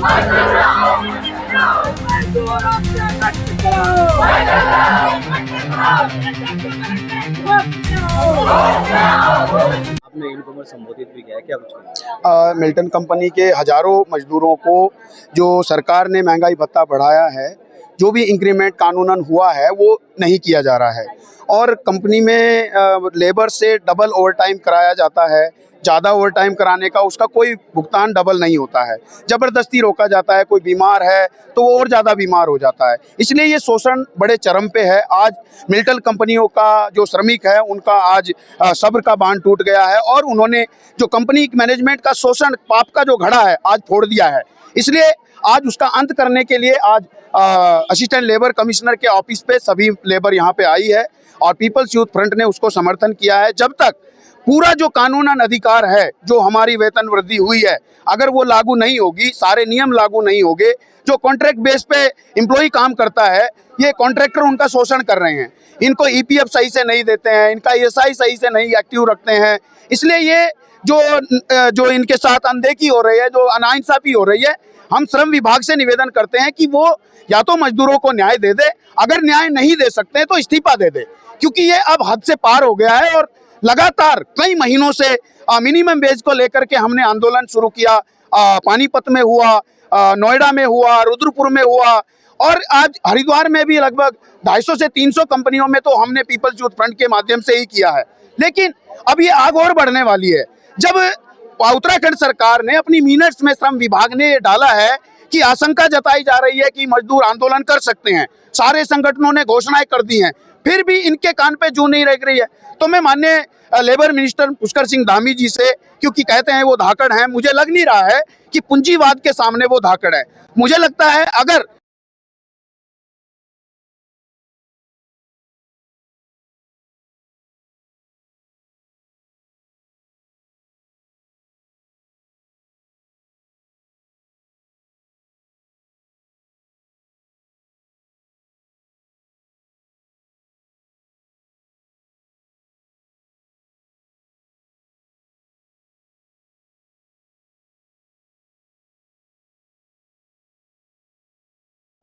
आपने इनको में संबोधित भी किया है, क्या कुछ? मिल्टन कंपनी के हजारों मजदूरों को जो सरकार ने महंगाई भत्ता बढ़ाया है, जो भी इंक्रीमेंट कानूनन हुआ है वो नहीं किया जा रहा है और कंपनी में लेबर से डबल ओवरटाइम कराया जाता है। ज़्यादा ओवरटाइम कराने का उसका कोई भुगतान डबल नहीं होता है, ज़बरदस्ती रोका जाता है। कोई बीमार है तो वो और ज़्यादा बीमार हो जाता है, इसलिए ये शोषण बड़े चरम पे है। आज मिल्टन कंपनियों का जो श्रमिक है उनका आज सब्र का बांध टूट गया है और उन्होंने जो कंपनी मैनेजमेंट का शोषण पाप का जो घड़ा है आज फोड़ दिया है। इसलिए आज उसका अंत करने के लिए आज असिस्टेंट लेबर कमिश्नर के ऑफिस पे सभी लेबर यहाँ पे आई है और पीपल्स यूथ फ्रंट ने उसको समर्थन किया है। जब तक पूरा जो कानूनन अधिकार है, जो हमारी वेतन वृद्धि हुई है, अगर वो लागू नहीं होगी, सारे नियम लागू नहीं होंगे, जो कॉन्ट्रैक्ट बेस पे एम्प्लॉय काम करता है, ये कॉन्ट्रैक्टर उनका शोषण कर रहे हैं। इनको ईपीएफ सही से नहीं देते हैं, इनका ईएसआई सही से नहीं एक्टिव रखते हैं। इसलिए ये जो इनके साथ अनदेखी हो रही है, जो नाइंसाफी हो रही है, हम श्रम विभाग से निवेदन करते हैं कि वो या तो मजदूरों को न्याय दे दे, अगर न्याय नहीं दे सकते हैं तो इस्तीफा दे दे, क्योंकि ये अब हद से पार हो गया है। और लगातार कई महीनों से मिनिमम वेज को लेकर के हमने आंदोलन शुरू किया। पानीपत में हुआ, नोएडा में हुआ, रुद्रपुर में हुआ और आज हरिद्वार में भी लगभग 250 से 300 कंपनियों में तो हमने पीपल्स यूथ फ्रंट के माध्यम से ही किया है। लेकिन अब ये आग और बढ़ने वाली है जब उत्तराखंड सरकार ने अपनी मिनट्स में श्रम विभाग ने ये डाला है कि आशंका जताई जा रही है कि मजदूर आंदोलन कर सकते हैं। सारे संगठनों ने घोषणाएं कर दी हैं, फिर भी इनके कान पे जू नहीं लग रही है। तो मैं माननीय लेबर मिनिस्टर पुष्कर सिंह धामी जी से, क्योंकि कहते हैं वो धाकड़ हैं, मुझे लग नहीं रहा है कि पूंजीवाद के सामने वो धाकड़ है। मुझे लगता है अगर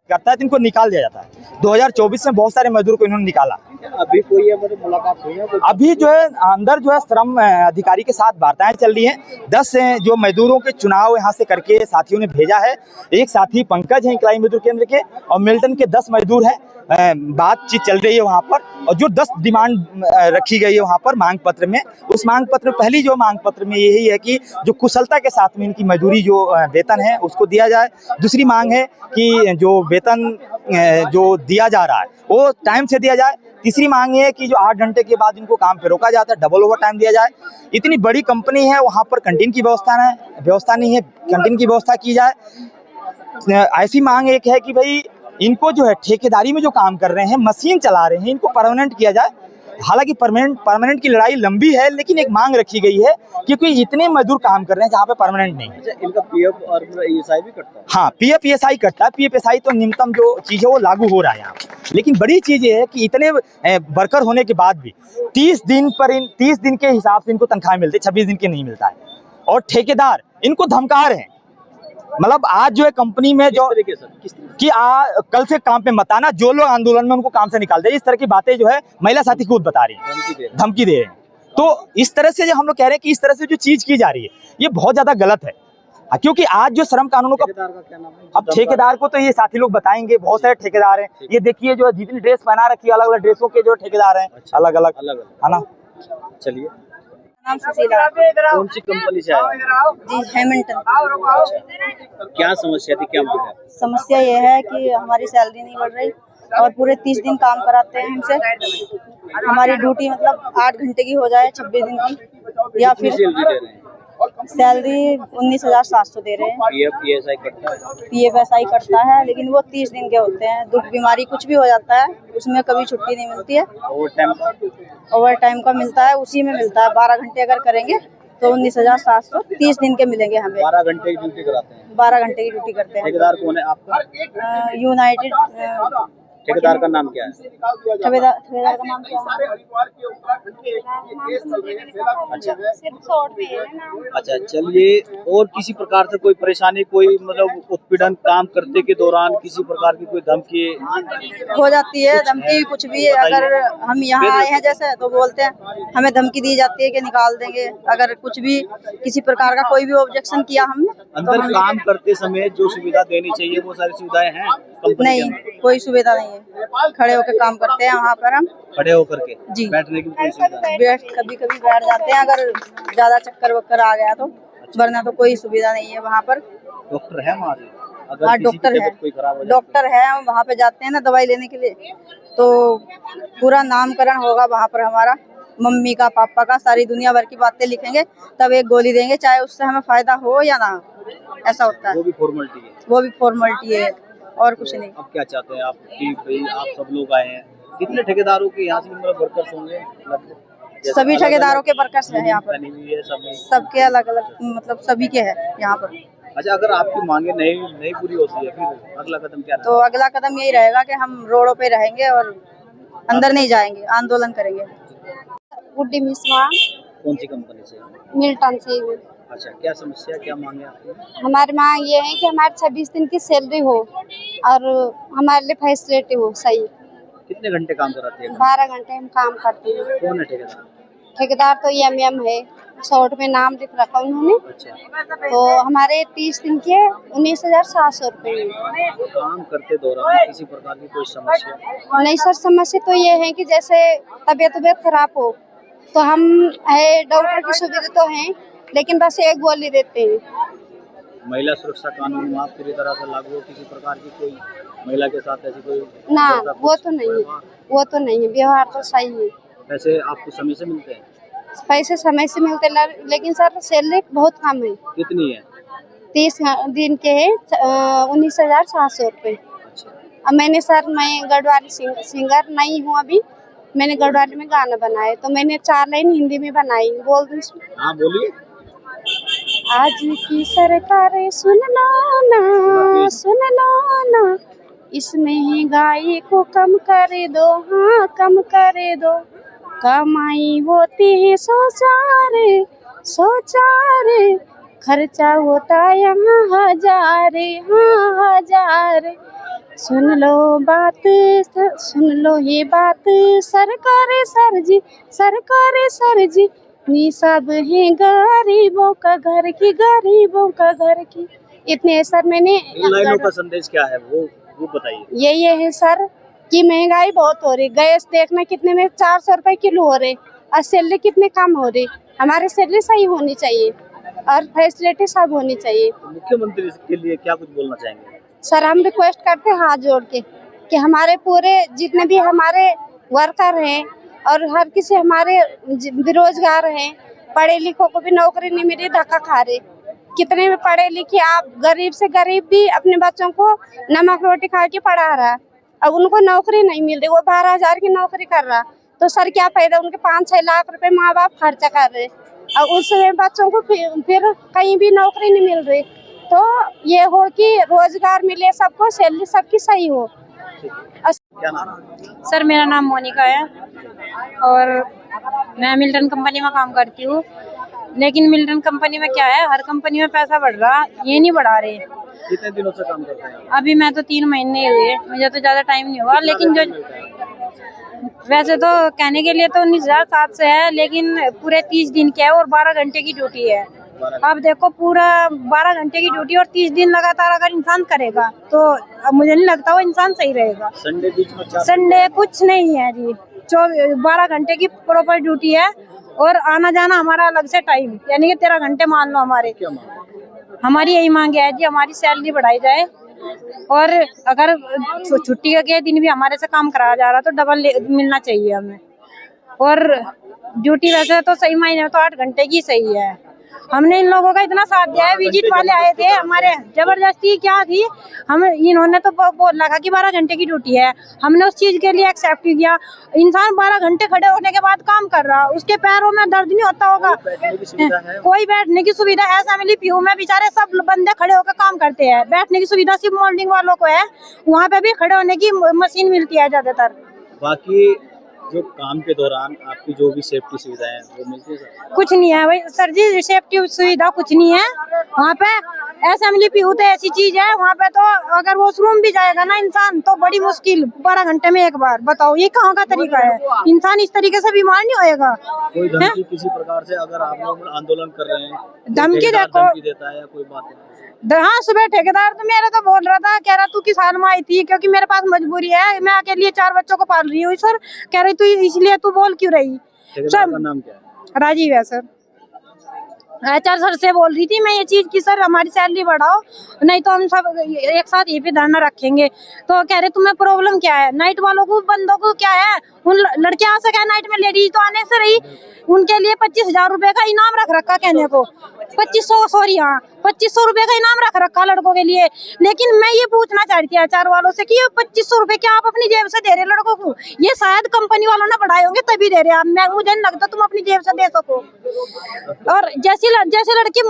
करता है तो इनको निकाल दिया जाता है। 2024 में बहुत सारे मजदूर को इन्होंने निकाला। अभी कोई मुलाकात हुई है? अभी जो है अंदर जो है श्रम अधिकारी के साथ वार्ताएं चल रही हैं। 10 जो मजदूरों के चुनाव यहाँ से करके साथियों ने भेजा है। एक साथी पंकज है इकाई मजदूर केंद्र के और मिल्टन के 10 मजदूर हैं। बातचीत चल रही है वहाँ पर और जो 10 डिमांड रखी गई है वहाँ पर मांग पत्र में, उस मांग पत्र पहली जो मांग पत्र में यही है कि जो कुशलता के साथ में इनकी मजदूरी जो वेतन है उसको दिया जाए। दूसरी मांग है कि जो वेतन जो दिया जा रहा है वो टाइम से दिया जाए। तीसरी मांग है कि जो 8 घंटे के बाद इनको काम पे रोका जाता है, डबल ओवर टाइम दिया जाए। इतनी बड़ी कंपनी है, वहाँ पर कैंटीन की व्यवस्था नहीं है, कैंटीन की व्यवस्था की जाए। ऐसी मांग एक है कि भाई इनको जो है ठेकेदारी में जो काम कर रहे हैं, मशीन चला रहे हैं, इनको परमानेंट किया जाए। हालांकि परमानेंट की लड़ाई लंबी है, लेकिन एक मांग रखी गई है क्योंकि इतने मजदूर काम कर रहे हैं जहाँ पे परमानेंट नहीं है। इनका पीएफ और ईएसआई भी कटता है? हाँ, पीएफ ईएसआई कटता है। पीएफ ईएसआई तो न्यूनतम जो चीज है वो लागू हो रहा है यहाँ, लेकिन बड़ी चीज ये है कि इतने वर्कर होने के बाद भी 30 दिन के हिसाब से इनको तनख्वाह मिलती है, 26 दिन के नहीं मिलता है। और ठेकेदार इनको धमका रहे हैं। मतलब आज जो है कंपनी में जो कि कल से काम पे मत आना, जो लोग आंदोलन में उनको काम से निकाल दे, इस तरह की बातें जो है महिला साथी खुद बता रही है, धमकी दे रहे हैं। तो इस तरह से जो हम लोग कह रहे हैं कि इस तरह से जो चीज की जा रही है ये बहुत ज्यादा गलत है, क्योंकि आज जो श्रम कानूनों का क्या नाम है? अब ठेकेदार को तो ये साथी लोग बताएंगे। बहुत सारे ठेकेदार हैं, ये देखिए जो जितनी ड्रेस पहना रखी है, अलग अलग ड्रेसों के जो ठेकेदार हैं, अलग अलग है ना। चलिए, नाम सुशीला। कौन सी कंपनी से आए? जी, हैमिल्टन। क्या समस्या थी, क्या मांग है? समस्या ये है कि हमारी सैलरी नहीं बढ़ रही और पूरे 30 दिन काम कराते हैं हमसे। हमारी ड्यूटी मतलब 8 घंटे की हो जाए 26 दिन की, या फिर सैलरी दे रहे हैं? सैलरी 19,700 दे रहे हैं। पीएफ ईएसआई कटता है? पीएफ ईएसआई कटता है, लेकिन वो 30 दिन के होते हैं। दुख बीमारी कुछ भी हो जाता है उसमें कभी छुट्टी नहीं मिलती है। ओवर टाइम का मिलता है, उसी में मिलता है। 12 घंटे अगर करेंगे तो 19,700 30 दिन के मिलेंगे हमें। 12 घंटे की ड्यूटी कराते हैं? 12 घंटे की ड्यूटी करते हैं। ठेकेदार कौन है आपका? यूनाइटेड ठेकेदार का नाम क्या है? ठेकेदार का नाम क्या है? अच्छा अच्छा, चलिए। और किसी प्रकार से कोई परेशानी, कोई मतलब उत्पीड़न काम करते के दौरान किसी प्रकार की कोई धमकी हो जाती है? धमकी कुछ भी, अगर हम यहाँ आए हैं जैसे तो बोलते हैं, हमें धमकी दी जाती है कि निकाल देंगे अगर कुछ भी किसी प्रकार का कोई भी ऑब्जेक्शन किया हमने तो अंदर काम करते समय जो सुविधा देनी चाहिए वो सारी सुविधाएं हैं कंपनी के नहीं, अंदर? कोई सुविधा नहीं है। खड़े होकर काम करते हैं वहाँ पर हम। खड़े होकर के जी। बैठने की कोई सुविधा नहीं? कभी कभी बैठ जाते हैं अगर ज्यादा चक्कर वक्कर आ गया तो, वरना तो कोई सुविधा नहीं है वहाँ पर। डॉक्टर है वहाँ? अगर हाँ, किसी की डॉक्टर है, तबीयत कोई खराब हो जाए डॉक्टर है। हम वहाँ पे जाते हैं ना दवाई लेने के लिए, तो पूरा नामकरण होगा वहाँ पर हमारा, मम्मी का, पापा का, सारी दुनिया भर की बातें लिखेंगे, तब एक गोली देंगे, चाहे उससे हमें फायदा हो या ना हो, ऐसा होता है। वो भी फॉर्मेलिटी है? वो भी फॉर्मेलिटी है और कुछ नहीं। अब क्या चाहते हैं आप कि भाई आप सब लोग आए हैं, कितने ठेकेदारों के यहाँ से मतलब वर्कर्स होंगे लगभग? जैसे सभी अलग-अलग ठेकेदारों के वर्कर्स हैं यहाँ पर, बनी हुई है सब में? सबके अलग अलग, मतलब सभी के हैं यहाँ पर। अच्छा, अगर आपकी मांगे नहीं पूरी होती है फिर अगला कदम क्या तो अगला कदम यही रहेगा कि हम रोडों पे रहेंगे और अंदर नहीं जाएंगे, आंदोलन करेंगे। गुड्डी मिश्रा, कौन सी कंपनी से? मिल्टन से हूँ। अच्छा, क्या समस्या, क्या मांगे आपकी? हमारी मांग ये है कि हमारे 26 दिन की सैलरी हो और हमारे लिए फैसिलिटी हो सही। कितने घंटे काम कराते हैं? 12 घंटे हम काम करते हैं। कौन है ठेकेदार? ठेकेदार तो एम है, शॉर्ट में नाम लिख रखा उन्होंने। अच्छा, तो हमारे 30 दिन के 19,700 रुपये। काम करते दौरान किसी प्रकार की कोई समस्या? नहीं सर, समस्या तो ये है कि जैसे तबीयत खराब हो तो हम है, डॉक्टर की सुविधा तो है लेकिन बस एक गोली देते हैं। महिला सुरक्षा कानून वहाँ पूरी तरह से लागू हो, किसी प्रकार की कोई महिला के साथ ऐसी कोई ना, ऐसा वो कुछ तो नहीं है, व्यवहार? वो तो नहीं है, व्यवहार तो सही है। पैसे आपको समय से मिलते हैं? पैसे समय से मिलते लेकिन सर सैलरी बहुत कम है। कितनी है? 30 दिन के है 19,700 रुपये। अच्छा, अब मैं गढ़वाली सिंगर नहीं हूँ अभी, मैंने गढ़वाली में गाना बनाया तो मैंने 4 लाइन हिंदी में बनाई, बोल दूँ इसमें? हाँ बोलिए। आज की सरकार सुन लो ना, इस महंगाई को कम कर दो, हाँ कम कर दो। कमाई होती है सोचारे, खर्चा होता यहाँ हजारे, हाँ हजारे। सुन लो ये बात सरकार सर जी, नी सब है गरीबों का घर की। इतने सर मैंने इन लाइनों का संदेश क्या है वो बताइए। ये है सर कि महंगाई बहुत हो रही, गैस देखना कितने में 400 रुपए किलो हो रहे और सैलरी कितने कम हो रही। हमारी सैलरी सही होनी चाहिए और फैसिलिटी सब होनी चाहिए। तो मुख्यमंत्री के लिए क्या कुछ बोलना चाहेंगे? सर हम रिक्वेस्ट करते हैं हाथ जोड़ के कि हमारे पूरे जितने भी हमारे वर्कर हैं और हर किसी हमारे बेरोजगार हैं, पढ़े लिखों को भी नौकरी नहीं मिली, धक्का खा रहे। कितने में पढ़े लिखे आप गरीब से गरीब भी अपने बच्चों को नमक रोटी खा के पढ़ा रहा, अब उनको नौकरी नहीं मिल रही, वो 12,000 की नौकरी कर रहा, तो सर क्या फायदा, उनके 5-6 लाख रुपए माँ बाप खर्चा कर रहे और उससे बच्चों को फिर कहीं भी नौकरी नहीं मिल रही। तो ये हो कि रोजगार मिले सबको, सैलरी सबकी सही हो। क्या नाम है? सर मेरा नाम मोनिका है और मैं मिल्टन कंपनी में काम करती हूँ। लेकिन मिल्टन कंपनी में क्या है, हर कंपनी में पैसा बढ़ रहा, ये नहीं बढ़ा रहे। कितने दिनों से काम करते हैं? अभी मैं तो 3 महीने हुए, मुझे तो ज़्यादा टाइम नहीं हुआ। लेकिन जो वैसे तो कहने के लिए तो 19,700 है, लेकिन पूरे 30 दिन के है और 12 घंटे की ड्यूटी है। अब देखो पूरा 12 घंटे की ड्यूटी और 30 दिन लगातार अगर इंसान करेगा तो अब मुझे नहीं लगता वो इंसान सही रहेगा। संडे बीच में? संडे कुछ नहीं है जी, 12 घंटे की प्रॉपर ड्यूटी है और आना जाना हमारा अलग से टाइम, यानी कि 13 घंटे मान लो हमारे। क्या मांग? हमारी यही मांग है जी, हमारी सैलरी बढ़ाई जाए और अगर छुट्टी के दिन भी हमारे से काम कराया जा रहा तो डबल मिलना चाहिए हमें। और ड्यूटी वैसे तो सही मायने में तो 8 घंटे की सही है, हमने इन लोगों का इतना साथ दिया है, विजिट वाले आए थे हमारे, जबरदस्ती क्या थी, हम इन्होंने तो बोला था कि 12 घंटे की ड्यूटी है, हमने उस चीज के लिए एक्सेप्ट किया। इंसान 12 घंटे खड़े होने के बाद काम कर रहा, उसके पैरों में दर्द नहीं होता होगा? कोई बैठने की सुविधा है? फैमिली पीयू में बेचारे सब बंदे खड़े होकर काम करते हैं, बैठने की सुविधा सिर्फ मोल्डिंग वालों को है, वहाँ पे भी खड़े होने की मशीन मिलती है ज्यादातर। बाकी जो काम के दौरान आपकी जो भी सेफ्टी सुविधाएं हैं वो मिलती है सर? कुछ नहीं है भाई सर जी, सेफ्टी सुविधा कुछ नहीं है वहाँ पे। असेंबली पीयू तो ऐसी चीज है वहाँ पे, तो अगर वॉशरूम भी जाएगा ना इंसान तो बड़ी मुश्किल, 12 घंटे में एक बार, बताओ ये कहाँ का तरीका है? इंसान इस तरीके से बीमार नहीं होएगा? कोई धमकी किसी प्रकार से अगर आप लोग आंदोलन कर रहे हैं, धमकी देखो, धमकी देता है या कोई बात? हाँ सुबह ठेकेदार तो मेरा तो बोल रहा था, कह रहा तू किसान में आई थी क्योंकि मेरे पास मजबूरी है, मैं अकेले 4 बच्चों को पाल रही हूँ सर, कह रही तू इसलिए तू बोल क्यों रही? ठेकेदार का नाम क्या है? राजीव है सर। HR सर से बोल रही थी मैं ये चीज की सर हमारी सैलरी बढ़ाओ, नहीं तो हम सब एक साथ ये पे धरना रखेंगे। तो कह रहे तुम्हें प्रॉब्लम क्या है? नाइट वालों को, बंदों को क्या है, उन लड़के आ सके नाइट में, लेडीज तो आने से रही, उनके लिए 25,000 रुपए का इनाम रख रखा, कहने को 2500 रुपए का इनाम रख रखा लड़कों के लिए। लेकिन मैं ये पूछना चाहती हूँ HR वालों से कि ये 2500 रुपए क्या आप अपनी जेब से दे रहे लड़कों को? ये शायद कंपनी वालों ने बढ़ाए होंगे तभी दे रहे आप, मुझे नहीं लगता तुम अपनी जेब से दे सको। और जैसे लड़के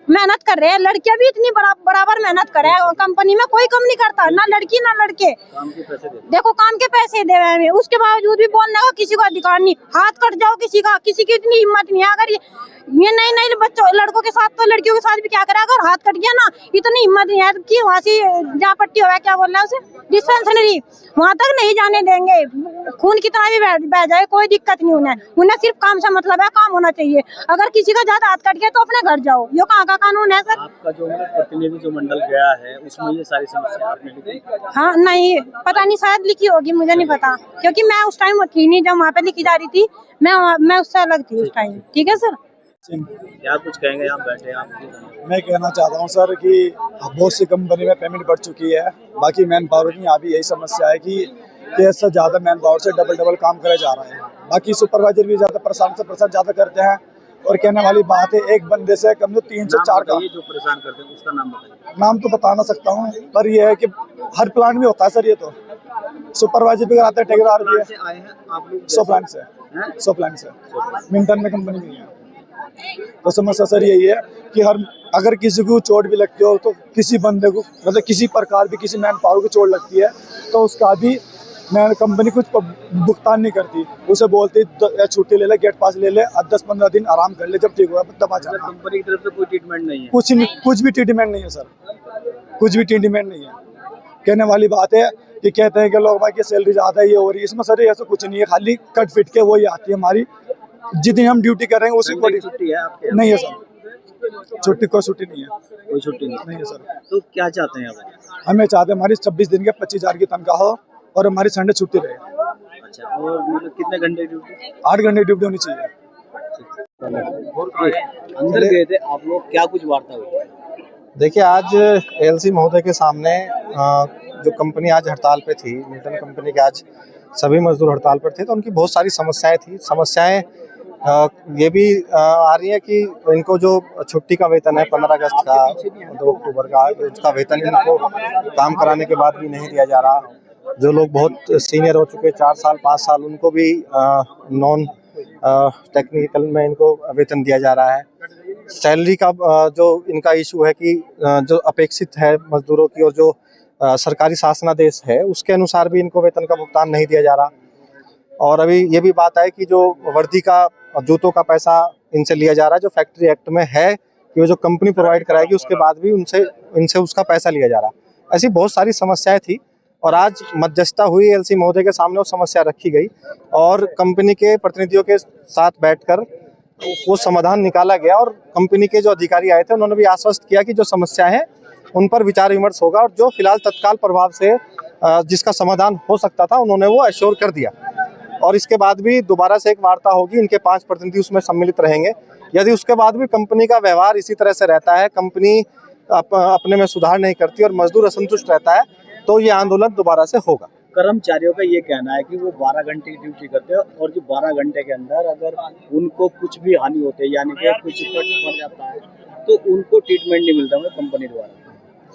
मेहनत कर रहे हैं, लड़कियां भी इतनी बराबर मेहनत कर रहे हैं, कंपनी में कोई कम नहीं करता, ना लड़की ना लड़के। देखो काम के पैसे दे रहे हैं, उसके बावजूद भी बोलने का किसी को अधिकार नहीं। हाथ कट जाओ किसी का, किसी की इतनी हिम्मत नहीं है। अगर ये नई बच्चों लड़कों के साथ तो लड़कियों के साथ भी क्या करेगा? अगर हाथ कट गया ना, इतनी हिम्मत नहीं है कि वहाँ से जहाँ पट्टी हो, क्या बोलना है उसे, डिस्पेंसरी, वहाँ तक नहीं जाने देंगे। खून कितना भी बह जाए कोई दिक्कत नहीं उन्हें सिर्फ काम से मतलब है, काम होना चाहिए। अगर किसी का ज्यादा हाथ कट गया तो अपने घर जाओ, ये कहाँ का कानून है सर? आपका जो प्रतिनिधि जो मंडल गया है उसमें ये सारी समस्या आपने लिखी? हाँ नहीं पता नहीं, शायद लिखी होगी, मुझे नहीं पता, क्योंकि मैं उस टाइम थी नहीं जब वहाँ पे लिखी जा रही थी, मैं उससे अलग थी उस टाइम। ठीक है सर, क्या कुछ कहेंगे? यहाँ बैठे आप। मैं कहना चाहता हूँ सर कि बहुत सी कंपनी में पेमेंट बढ़ चुकी है, बाकी मैन पावर की यहाँ भी यही समस्या है कि इससे ज़्यादा मैन पावर से डबल काम करे जा रहे हैं। बाकी सुपरवाइजर भी ज़्यादा परेशान ज़्यादा करते हैं, और कहने वाली बात है एक बंदे से कम से 3 से 4 का। जो परेशान करते हैं उसका नाम बताइए। नाम तो बता ना सकता हूँ, पर यह है कि हर प्लांट में होता है सर, ये तो सुपरवाइजर भी कराते हैं, ठेकेदार भी है। 100 प्लांट से मिंटन में कंपनी में है। तो समस्या सर यही है कि अगर किसी को चोट भी लगती हो तो किसी बंदे को, मतलब किसी प्रकार भी किसी मैन पावर को चोट लगती है तो उसका भी कंपनी कुछ भुगतान नहीं करती, उसे बोलती छुट्टी ले ले, गेट पास ले ले, 10-15 दिन आराम कर ले, जब ठीक होगा तब आ जाना। कंपनी की तरफ से कोई ट्रीटमेंट नहीं है? कुछ भी ट्रीटमेंट नहीं है सर, कुछ भी ट्रीटमेंट नहीं है। कहने वाली बात है कि कहते हैं कि लोग भाई की सैलरी ज़्यादा है, ये हो रही है, इसमें सर ऐसा कुछ नहीं है, खाली कट फिट के वही आती है हमारी, जितनी हम ड्यूटी कर रहे हैं उसी को। छुट्टी है आपके? नहीं है सर, छुट्टी कोई छुट्टी नहीं है, कोई छुट्टी नहीं है सर। तो क्या चाहते हैं आप? हमें चाहते हैं हमारी 26 दिन के 25,000 की तनख्वाह हो और हमारी संडे छुट्टी रहे। अच्छा, और मतलब कितने घंटे ड्यूटी? 8 घंटे ड्यूटी होनी चाहिए। अंदर गए थे आप लोग, क्या कुछ वार्ता हुई? देखिए आज एलसी महोदय के सामने जो कंपनी आज हड़ताल पे थी, मिल्टन कंपनी के आज सभी मजदूर हड़ताल पर थे, तो उनकी बहुत सारी समस्याएं थी। समस्याएं ये भी आ रही है कि इनको जो छुट्टी का वेतन है 15 अगस्त का, 2 अक्टूबर का, उसका वेतन इनको काम कराने के बाद भी नहीं दिया जा रहा। जो लोग बहुत सीनियर हो चुके 4 साल 5 साल, उनको भी नॉन टेक्निकल में इनको वेतन दिया जा रहा है। सैलरी का जो इनका इशू है कि जो अपेक्षित है मजदूरों की और जो सरकारी शासनादेश है उसके अनुसार भी इनको वेतन का भुगतान नहीं दिया जा रहा। और अभी ये भी बात है कि जो वर्दी का और जूतों का पैसा इनसे लिया जा रहा है, जो फैक्ट्री एक्ट में है कि वो जो कंपनी प्रोवाइड कराएगी उसके बाद भी इनसे उसका पैसा लिया जा रहा। ऐसी बहुत सारी समस्याएं थी और आज मध्यस्थता हुई, एलसी महोदय के सामने वो समस्या रखी गई और कंपनी के प्रतिनिधियों के साथ बैठकर वो समाधान निकाला गया। और कंपनी के जो अधिकारी आए थे उन्होंने भी आश्वस्त किया कि जो समस्याएं हैं उन पर विचार विमर्श होगा और जो फिलहाल तत्काल प्रभाव से जिसका समाधान हो सकता था उन्होंने वो एश्योर कर दिया। और इसके बाद भी दोबारा से एक वार्ता होगी, इनके 5 प्रतिनिधि उसमें सम्मिलित रहेंगे। यदि उसके बाद भी कंपनी का व्यवहार इसी तरह से रहता है, कंपनी अपने में सुधार नहीं करती और मजदूर असंतुष्ट रहता है, तो ये आंदोलन दोबारा से होगा। कर्मचारियों का ये कहना है कि वो 12 घंटे की ड्यूटी करते हैं और जो 12 घंटे के अंदर अगर उनको कुछ भी हानि होती है यानी कि कुछ कट पड़ जाता है तो उनको ट्रीटमेंट नहीं मिलता है कंपनी द्वारा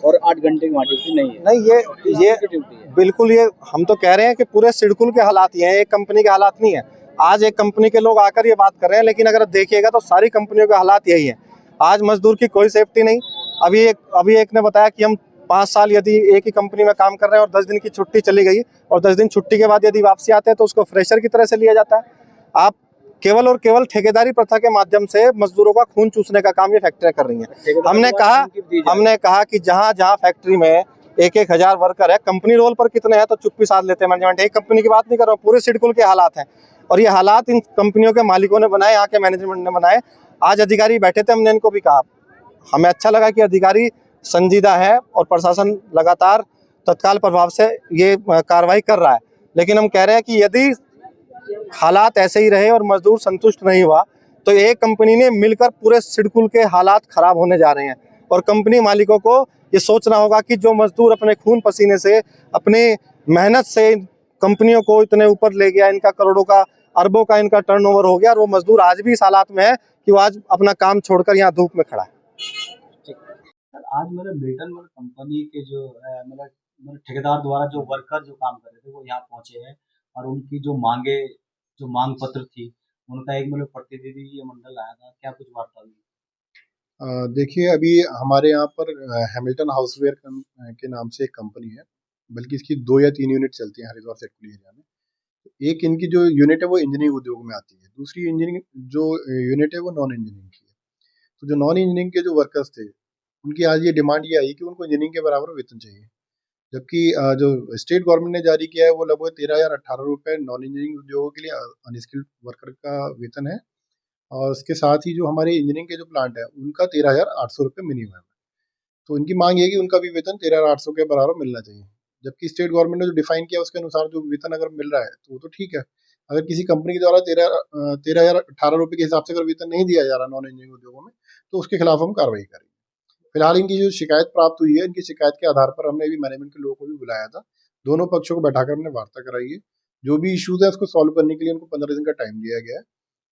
और 8 घंटे की वहाँ ड्यूटी नहीं है। नहीं, ये ड्यूटी है बिल्कुल, ये हम तो कह रहे हैं कि पूरे सिडकुल के हालात ये हैं, एक कंपनी के हालात नहीं है। आज एक कंपनी के लोग आकर ये बात कर रहे हैं, लेकिन अगर देखिएगा तो सारी कंपनियों के हालात यही है। आज मजदूर की कोई सेफ्टी नहीं। अभी एक ने बताया कि हम 5 साल यदि एक ही कंपनी में काम कर रहे हैं और 10 दिन की छुट्टी चली गई और 10 दिन छुट्टी के बाद यदि वापसी आते हैं तो उसको फ्रेशर की तरह से लिया जाता है। आप केवल और केवल ठेकेदारी प्रथा के माध्यम से मजदूरों का खून चूसने का काम ये फैक्ट्रियां कर रही हैं। हमने कहा कि जहां जहां फैक्ट्री में 1-1 हजार वर्कर है, कंपनी रोल पर कितने हैं तो चुप्पी साध लेते हैं मैनेजमेंट। एक कंपनी की बात नहीं कर रहा हूँ, पूरे सिडकुल के हालात हैं और ये हालात इन कंपनियों के मालिकों ने बनाए, यहाँ के मैनेजमेंट ने बनाए। आज अधिकारी बैठे थे, हमने इनको भी कहा, हमें अच्छा लगा कि अधिकारी संजीदा है और प्रशासन लगातार तत्काल प्रभाव से ये कार्रवाई कर रहा है, लेकिन हम कह रहे हैं कि यदि हालात ऐसे ही रहे और मजदूर संतुष्ट नहीं हुआ तो एक कंपनी ने मिलकर पूरे सिडकुल के हालात खराब होने जा रहे हैं और कंपनी मालिकों को ये सोचना होगा कि जो मजदूर अपने खून पसीने से, अपने मेहनत से कंपनियों को इतने ऊपर ले गया, इनका करोड़ों का, अरबों का इनका टर्नओवर हो गया और वो मजदूर आज भी इस हालात में है कि वो आज अपना काम छोड़कर यहाँ धूप में खड़ा है। आज मिल्टन कंपनी के जो ठेकेदार द्वारा जो वर्कर जो काम कर रहे थे वो यहाँ पहुंचे हैं और उनकी जो मांग पत्र थी उनका एक प्रतिनिधि मंडल आया था, क्या कुछ वार्ता हुई? देखिए, अभी हमारे यहाँ पर हैमिल्टन हाउसवेयर के नाम से एक कंपनी है, बल्कि इसकी 2 या 3 यूनिट चलती हैं हरिद्वार सिडकुल एरिया में। एक इनकी जो यूनिट है वो इंजीनियरिंग उद्योग में आती है, दूसरी इंजीनियरिंग जो यूनिट है वो नॉन इंजीनियरिंग की है। तो जो नॉन इंजीनियरिंग के जो वर्कर्स थे उनकी आज ये डिमांड ये आई कि उनको इंजीनियरिंग के बराबर वेतन चाहिए, जबकि जो स्टेट गवर्नमेंट ने जारी किया है वो लगभग 13,018 रुपये नॉन इंजीनियरिंग उद्योगों के लिए अनस्किल्ड वर्कर का वेतन है और उसके साथ ही जो हमारे इंजीनियरिंग के जो प्लांट है उनका 13,800 रुपये मिनिमम है। तो इनकी मांग ये है कि उनका भी वेतन 13,800 के बराबर मिलना चाहिए, जबकि स्टेट गवर्नमेंट ने जो डिफाइन किया उसके अनुसार जो वेतन अगर मिल रहा है तो वो तो ठीक है। अगर किसी कंपनी के द्वारा 13,018 रुपये के हिसाब से अगर वेतन नहीं दिया जा रहा नॉन इंजीनियरिंग उद्योगों में तो उसके खिलाफ हम कार्रवाई करेंगे। फिलहाल इनकी जो शिकायत प्राप्त हुई है, इनकी शिकायत के आधार पर हमने भी मैनेजमेंट के लोगों को भी बुलाया था, दोनों पक्षों को बैठाकर हमने वार्ता कराई है। जो भी इश्यूज है उसको सॉल्व करने के लिए उनको 15 दिन का टाइम दिया गया है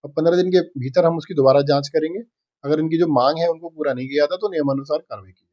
और 15 दिन के भीतर हम उसकी दोबारा जांच करेंगे। अगर इनकी जो मांग है उनको पूरा नहीं किया था तो नियमानुसार कार्रवाई की